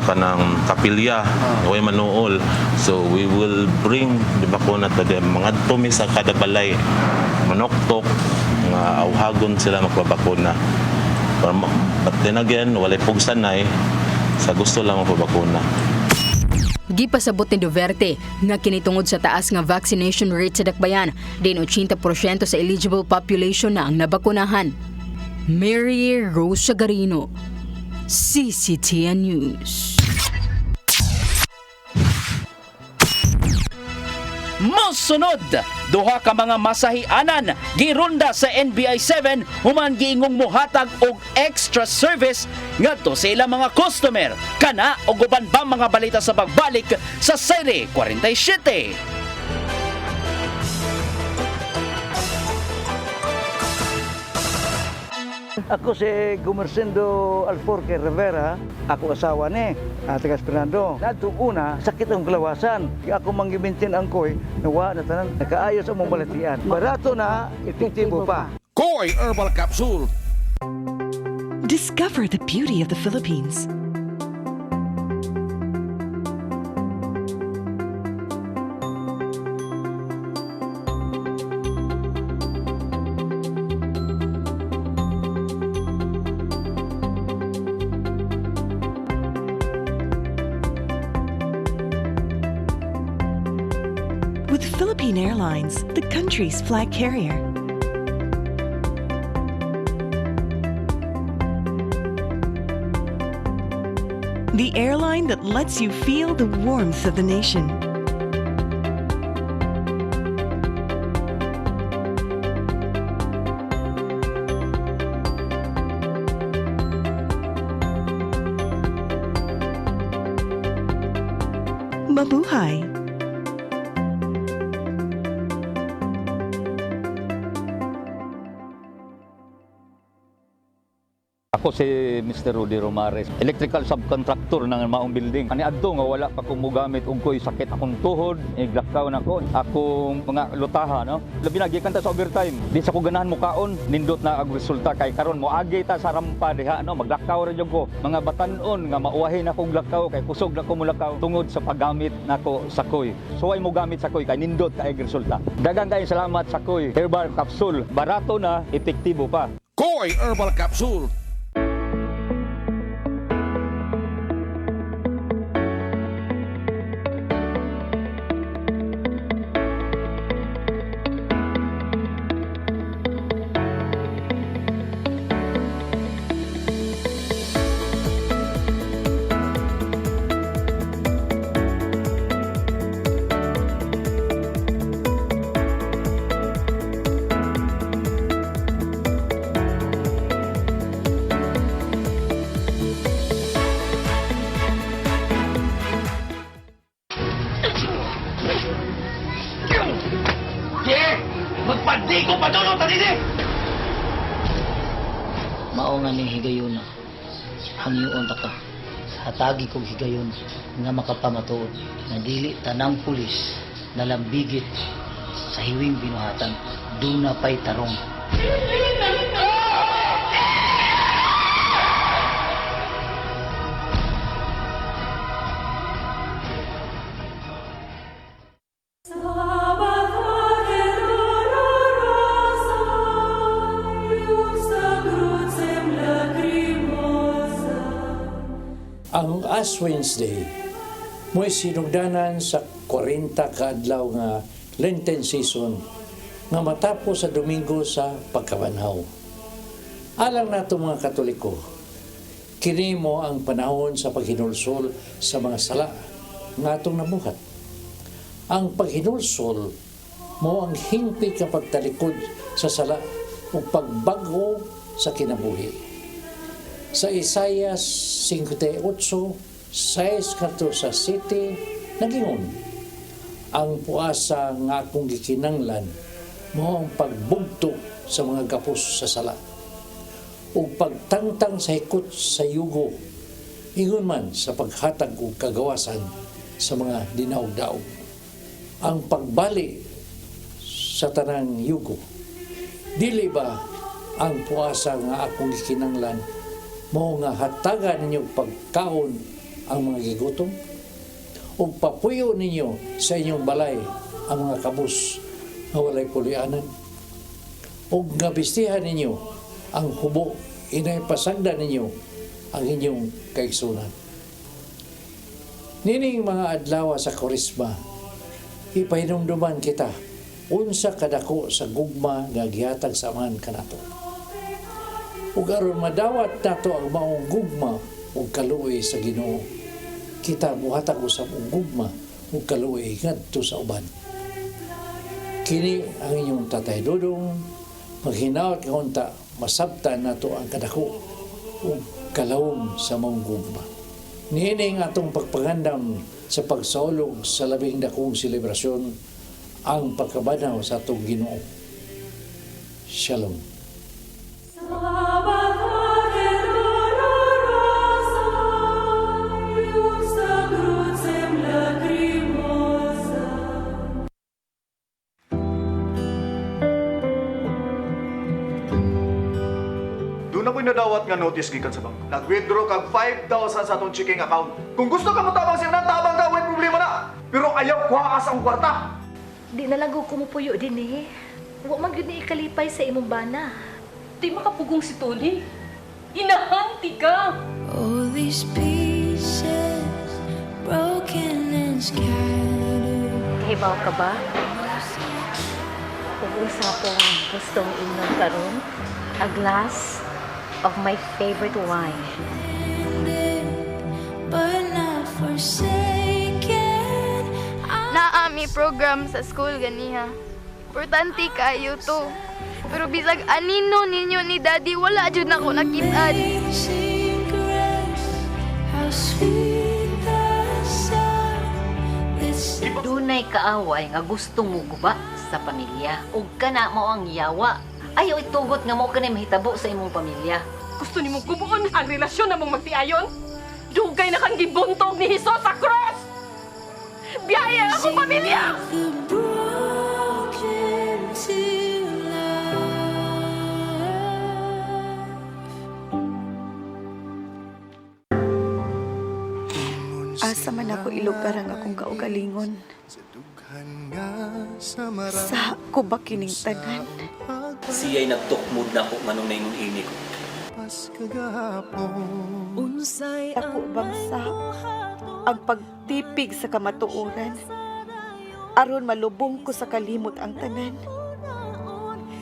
kanang kapilya o manuol. So we will bring the bakuna to them. Mga tumi sa kada balay, manoktok, nga awhagon sila magpabakuna. But then again, walay pugsanay, sa gusto lang magpabakuna. Gipasabot ni Duverte nga kinitungod sa taas nga vaccination rate sa dakbayan, din 80% sa eligible population na ang nabakunahan. Mary Rose Sagarino, CCTN News. Mosunod, duha ka mga masahianan girunda sa NBI 7 human giingong mohatag og extra service ngadto sa ilang mga customer. Kana og uban ba mga balita sa pagbalik sa Serie 47. Ako si Gumersindo Alforque Rivera, ako asawa ni Tigas Fernando. Nadto una, sakit ang kalawasan. Ako manggibintin ang koy, nawa na tanan, nakaayos ang mong balatian. Barato na, epektibo pa. Koy Herbal Capsule. Discover the beauty of the Philippines. With Philippine Airlines, the country's flag carrier. The airline that lets you feel the warmth of the nation. Mabuhay! Ako si Mr. Rudy Romares, electrical subcontractor ng maong building. Ani adto nga wala pa ko mogamit og koy sakit akong tuhod, iglakaw na ko. Akong mga lutaha no. Labi na gikan ta sa overtime. Di sa ko ganahan mo kaon, nindot na ang resulta kay karon moagi ta sa rampa diha no, maglakaw ra jud ko. Mga batan-on nga mauwahin akong lakaw kay kusog na ko mulakaw tungod sa paggamit nako sa koy. Suway mo gamit sa koy kay nindot kay resulta. Daghang kay salamat sa koy Herbal Capsule. Barato na, epektibo pa. Koy Herbal Capsule. Magpandigo pa doon ta dili. Mao nga ni higayon na. Hangyoon ta ka. Hatagi kog higayon nga makapamatuod na dili tanang pulis nalambigit sa hiwing binuhatan duna pay tarong. Ang Ash Wednesday mo'y sinugdanan sa 40 kaadlaw nga Lenten season nga matapos sa Domingo sa pagkabanhaw. Alang nato mga Katoliko, kini mo ang panahon sa paghinulsol sa mga sala nga atong nabuhat. Ang paghinulsol mo ang hingpit nga pagtalikod sa sala o pagbago sa kinabuhi. Sa Isaiah 58, 6-7, nagingon, ang puasa nga akong gikinanglan mo ang pagbugto sa mga gapos sa sala o pagtangtang sa hikot sa yugo, ingon man sa paghatag o kagawasan sa mga dinaog-daog. Ang pagbali sa tanang yugo, dili ba ang puasa nga akong gikinanglan mo nga hatagan ninyo pagkaon ang mga gigutom o papuyo ninyo sa inyong balay ang mga kabus na walay pulianan o gabistihan ninyo ang hubo inay pasagda ninyo ang inyong kaigsunan. Nining mga adlaw sa Korisma, ipahinumduman kita unsa kadako sa gugma nga gihatag sa amahan kanato. Ug aron madawat nato ang maong gugma ug kaluoy sa Ginoo. Kita muhatag usab og gugma ug kaluoy ngadto sa uban. Kini ang inyong Tatay Dudong, maghinaot nga unta masabtan nato ang kadako ug kalawom sa mong gugma. Niini nga atong pagpangandam sa pagsaulog sa labing dakong selebrasyon ang pagkabanaw sa atong Ginoo. Shalom. Doon ako'y nadawat nga notice gikan sa bangko. Nag-withdraw kag 5,000 sa atong checking account. Kung gusto ka matabang siya na, tabang ka, may problema na. Pero ayaw kuha sa akong kwarta. Di nalago ko mo puyo din eh. Huwag man yun ni ikalipay sa imong bana. Di makapugong si Tony. Inahanti ka! All these pieces broken and scattered. Kahibaw ka ba? Pag-usapong gustong inom karon, a glass of my favorite wine. But not forsaken. Naami program sa school ganiha. Importante kayo to. Pero bisag anino ninyo ni Daddy, wala jud nako nakita. Dunay kaaway nga gusto mo guba sa pamilya. Ug kana mo ang yawa. Ayaw itugot nga mo kanay mahitabo sa imong pamilya. Gusto nimong kubuon ang relasyon na mong magtiayon? Dugay na kang gibuntog ni Hesus sa cross! Biyaya akong pamilya! Asa man ako ilugar ang akong kaugalingon. Sa ko ba kining tanan? Siya'y nagtukmod na ko manong na ingon ini ko. Ako bang sa ang pagtipig sa kamatuoran aron malubong ko sa kalimot ang tanan.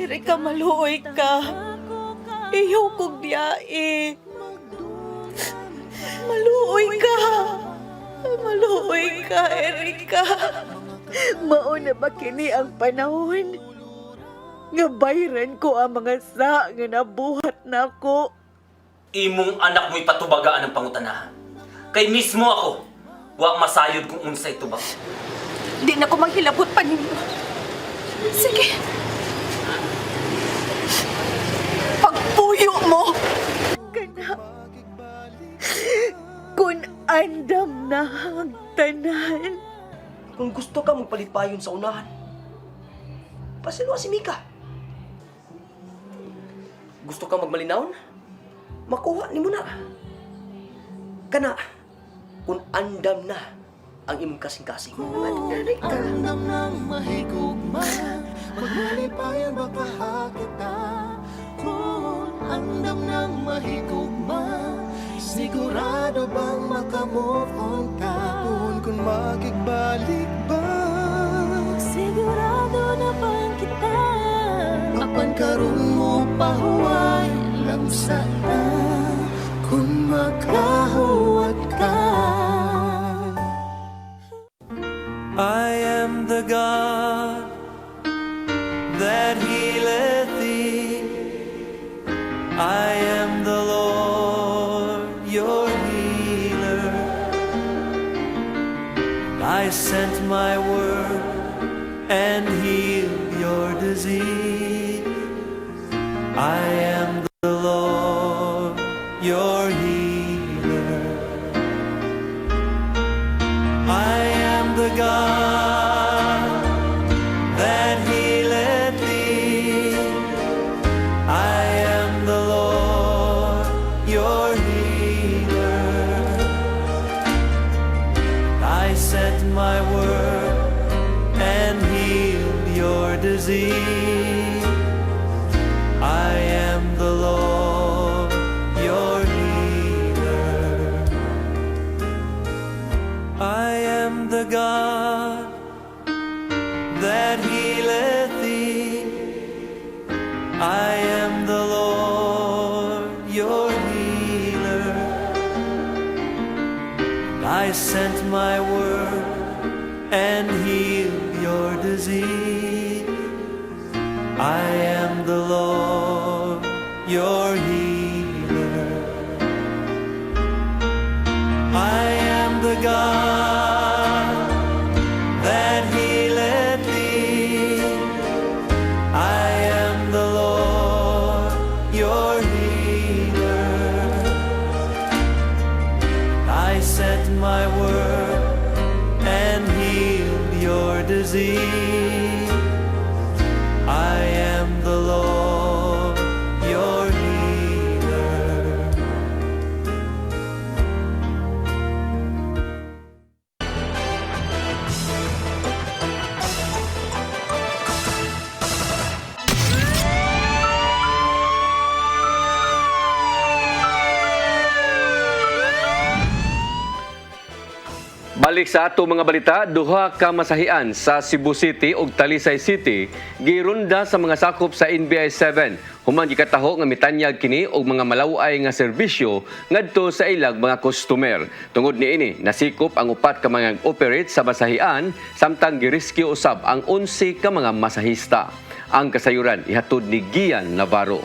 Erika, maluoy ka. Iyaw kong biyae. Maluoy ka. Maluoy ka, Erika. Mauna ba kini ang panahon nga bayran ko ang mga sa nga nabuhat nako. Imong anak mo ipatubagaan ang pangutanahan. Kay mismo ako, wa masayod kung unsay tubag. Di na ko maghilabot pa ninyo. Sige. Pagpuyo mo. Kana. Kung andam na ang tanan. Kung gusto ka magpalipayon sa unahan, pasilwa si Mika. Gusto ka magmalinaon? Makuha ni mo na. Kana, kung andam na ang imong kasing-kasing. Andam ng mahigugma, maglalipayan baka kita. Kung andam ng mahigugma, sigurado bang makamove on ka? Kung makigbalik ba? Sigurado na bang kita? Apan karon mo pahuway lang sana kung makahuwat ka. I am the God that healeth thee. I am the Lord, your healer. I sent my word and healed your disease. I am the Lord, your healer. I am the God that healeth thee. I am the Lord, your healer. I sent my word and healed your disease. I am the Lord, your healer. I am the God that healeth thee. I am the Lord, your healer. I sent my word and healed your disease. I am the Lord, your healer. I am the God that healeth thee. I am the Lord, your healer. I sent my word and healed your disease. I am the Lord, your healer. Balik sa ato mga balita, duha ka masahian sa Cebu City ug Talisay City girunda sa mga sakop sa NBI 7 human gikataho nga mitanyag kini og mga malaway nga serbisyo ngadto sa ilag mga customer. Tungod niini nasikop ang upat ka mga operate sa masahian samtang girescue usab ang 11 ka mga masahista. Ang kasayuran ihatod ni Gian Navarro.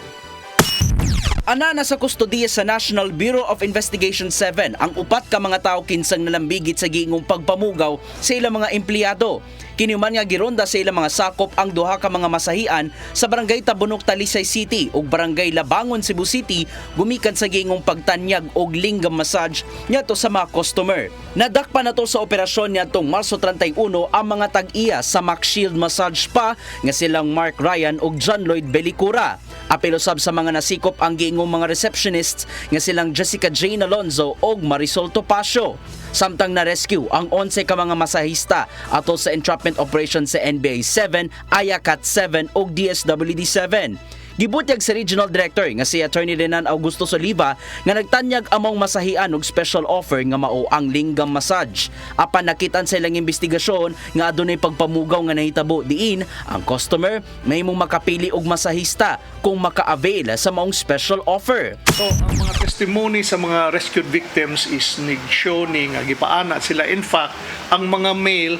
Ana na sa kustodiya sa National Bureau of Investigation 7 ang upat ka mga tao kinsang nalambigit sa giingong pagpamugaw sa ilang mga empleyado. Kiniuman nga gironda sa ilang mga sakop ang duha ka mga masahian sa Barangay Tabunok, Talisay City ug Barangay Labangon, Cebu City gumikan sa giingong pagtanyag og lingam massage ngadto sa mga customer. Nadakpan nato sa operasyon niadtong Marso 31 ang mga tag-iya sa Max Shield Massage Spa nga silang Mark Ryan ug John Lloyd Belicura. Apelo sab sa mga nasikop ang giingong mga receptionists nga silang Jessica Jane Alonzo ug Marisol Topacio. Samtang na-rescue ang 11 ka mga masahista ato sa entrapment operation sa NBI 7, Ayacat 7 ug DSWD 7. Gibutyag sa Regional Director nga si Attorney Renan Augusto Soliva nga nagtanyag among masahian og special offer nga mao ang lingam massage. Apan nakitan sa ilang investigasyon nga adunay pagpamugaw nga nahitabo diin ang customer mahimong makapili og masahista kung maka-avail sa maong special offer. So, ang mga testimony sa mga rescued victims is nag-show ni nga gipaana sila. In fact, ang mga male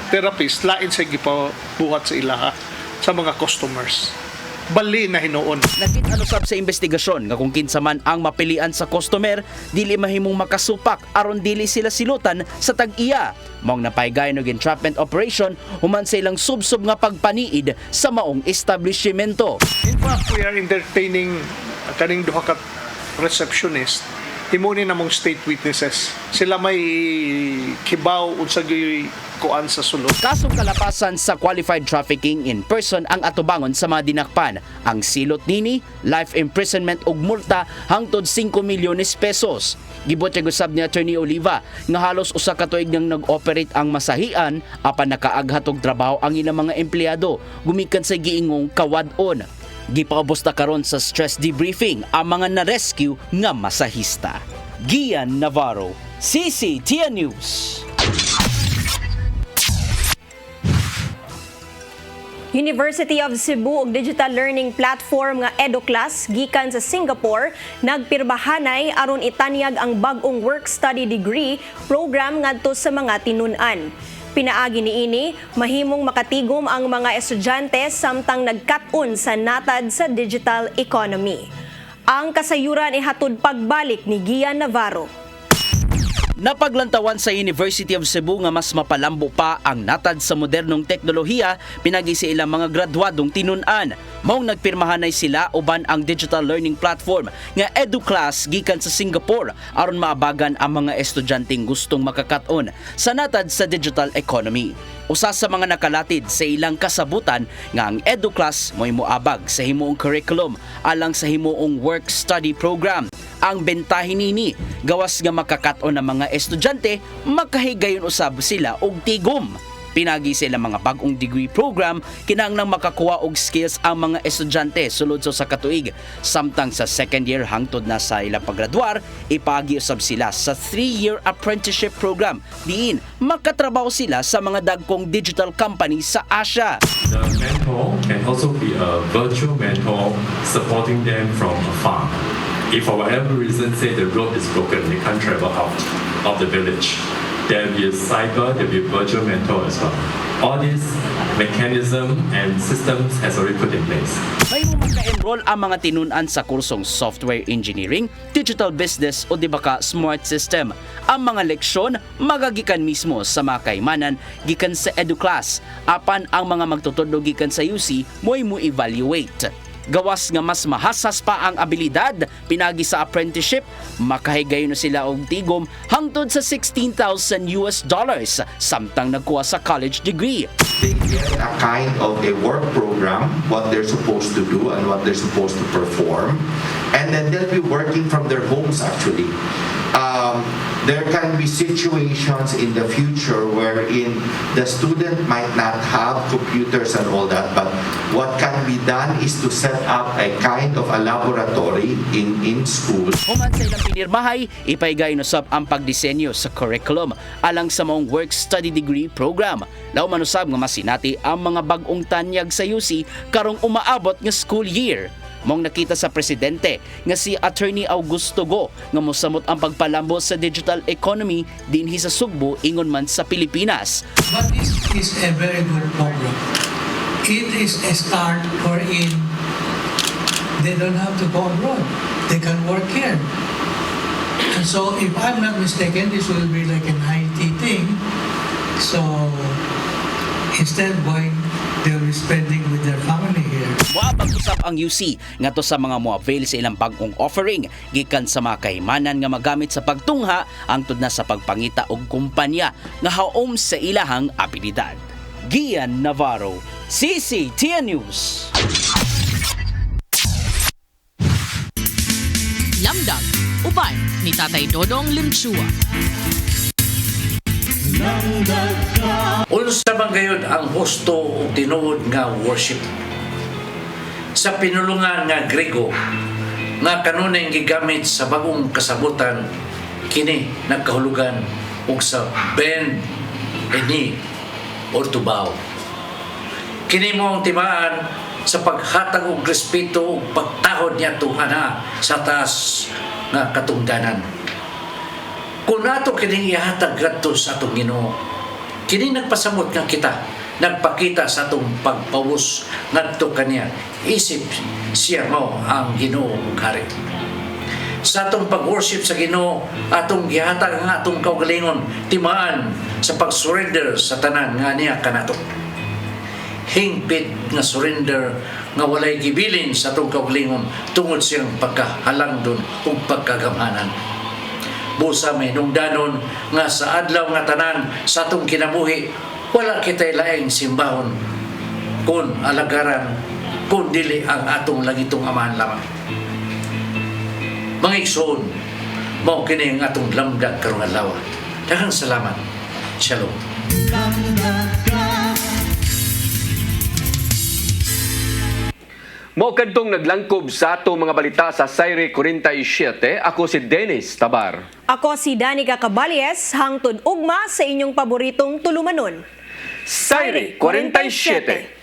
therapist lain sa gipabuhat sa ilaha sa mga customers. Bali na hinuon. Nakit-ano sab sa investigasyon nga kung kinsa man ang mapilian sa customer, dili mahimong makasupak aron dili sila silutan sa tag-iya. Maong napaygayon og entrapment operation human sa ilang subsob nga pagpaniid sa maong establishmento. In fact, we are entertaining kaning duha ka receptionist. Timuni namong state witnesses. Sila may kibaw unsa gyud kuan sa sulod. Kasong kalapasan sa qualified trafficking in person ang atubangon sa mga dinakpan. Ang silot nini, life imprisonment ug multa hangtod 5 milyones pesos. Gibutyag usab ni Attorney Oliva nga halos usa ka tuig nang nag-operate ang masahian apan nakaaghat og trabaho ang ilang mga empleyado gumikan sa giingong kawad-on. Gipaubos na karon sa stress debriefing ang mga na-rescue nga masahista. Gian Navarro, CCTN News. University of Cebu og digital learning platform nga EduClass gikan sa Singapore nagpirbahanay aron itanyag ang bag-ong work-study degree program ngadto sa mga tinun-an. Pinaagi niini, mahimong makatigom ang mga estudyante samtang nagkat-on sa natad sa digital economy. Ang kasayuran ay hatod pagbalik ni Gian Navarro. Napaglantawan sa University of Cebu nga mas mapalambo pa ang natad sa modernong teknolohiya pinagi sa ilang mga graduadong tinun-an. Maong nagpirmahanay sila uban ang digital learning platform nga EduClass gikan sa Singapore aron maabagan ang mga estudyanteng gustong makakat-on sa natad sa digital economy. Usa sa mga nakalatid sa ilang kasabutan nga ang EduClass mo'y moabag sa himuong curriculum alang sa himuong work-study program. Ang bentahin nini, gawas nga makakat-on ng mga estudyante, makahigayon usab sila og tigom. Pinagi sila mga bagong degree program, kinahanglang makakuha og skills ang mga estudyante sulod sa katuig. Samtang sa second year hangtod na sa ilang paggraduar, ipagi usab sila sa 3-year apprenticeship program. Diin, makatrabaho sila sa mga dagkong digital company sa Asia. The mentor can also be a virtual mentor supporting them from afar. if for whatever reason, say the road is broken, they can't travel out of the village, there will be a cyber, there will be a virtual mentor as well. All these mechanism and systems has already put in place. May maka-enroll ang mga tinunan sa kursong software engineering, digital business o di ba ka smart system. Ang mga leksyon magagikan mismo sa mga kaimanan gikan sa EduClass. Apan ang mga magtutudlo gikan sa UC mo'y mo evaluate. Gawas nga mas mahasas pa ang abilidad pinagi sa apprenticeship, makahigayon na sila og tigom hangtod sa $16,000 samtang nagkuha sa college degree. They get a kind of a work program, what they're supposed to do and what they're supposed to perform, and then they'll be working from their homes actually. There can be situations in the future wherein the student might not have computers and all that, but what can be done is to set up a kind of a laboratory in school. Human sa ilang pinirmahay, ipaigay nusab ang pagdisenyo sa curriculum alang sa maong work-study degree program. Law manusab nga masinati ang mga bag-ong tanyag sa UC karong umaabot nga school year. Mong nakita sa presidente nga si Attorney Augusto Go nga mosamot ang pagpalambo sa digital economy dinhi sa Sugbo ingon man sa Pilipinas. But this is a very good program. It is a start wherein they don't have to go abroad. They can work here. And so if I'm not mistaken, this will be like an IT thing. So instead going, they'll be spending with their family here. Moabang usap ang UC ngadto sa mga mo-avail sa ilang bag-ong offering gikan sa mga kaimanan nga magamit sa pagtungha hangtod na sa pagpangita og kumpanya nga haom sa ilahang abilidad. Gian Navarro, CCTN News. Lamdag, uban ni Tatay Dodong Limsua. Unsa man gayud ang husto o tinuod nga worship? Sa pinulungan nga Grego nga kanunay gigamit sa bagong kasabutan, kini nagkahulugan og sa bend any or to bow. Kini mo ang timaan sa paghatag og respeto ug pagtahod niya ana sa taas nga katungdanan. Kung nato kining ihatag ngadto sa atong Ginoo, kini nagpasamot nga kita, nagpakita sa atong pagpawos ngadto kaniya, isip siya mo ang Ginoo ug Hari. Sa atong pag-worship sa Ginoo, atong gihatag ang atong kaugalingon, timaan sa pag-surrender sa tanan nga niya kanato. Hingpit nga surrender nga walay gibilin sa atong kaugalingon tungod siyang pagkahalangdon ug pagkagamhanan. Busa may nungdanon nga sa adlaw nga tanan sa atong kinabuhi wala kitay laing simbahon kun alagaran kun dili ang atong langitong amahan lamang. Mga igsoon, mao kini ang atong lamdag karong adlaw. Daghang salamat. Shalom. Mo kadtong naglangkob sa atong mga balita sa Sayre 47, ako si Dennis Tabar. Ako si Danica Caballes, hangtod ugma sa inyong paboritong tulumanon. Sayre 47.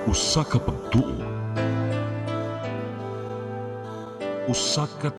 Usa ka pagtuo. Usa ka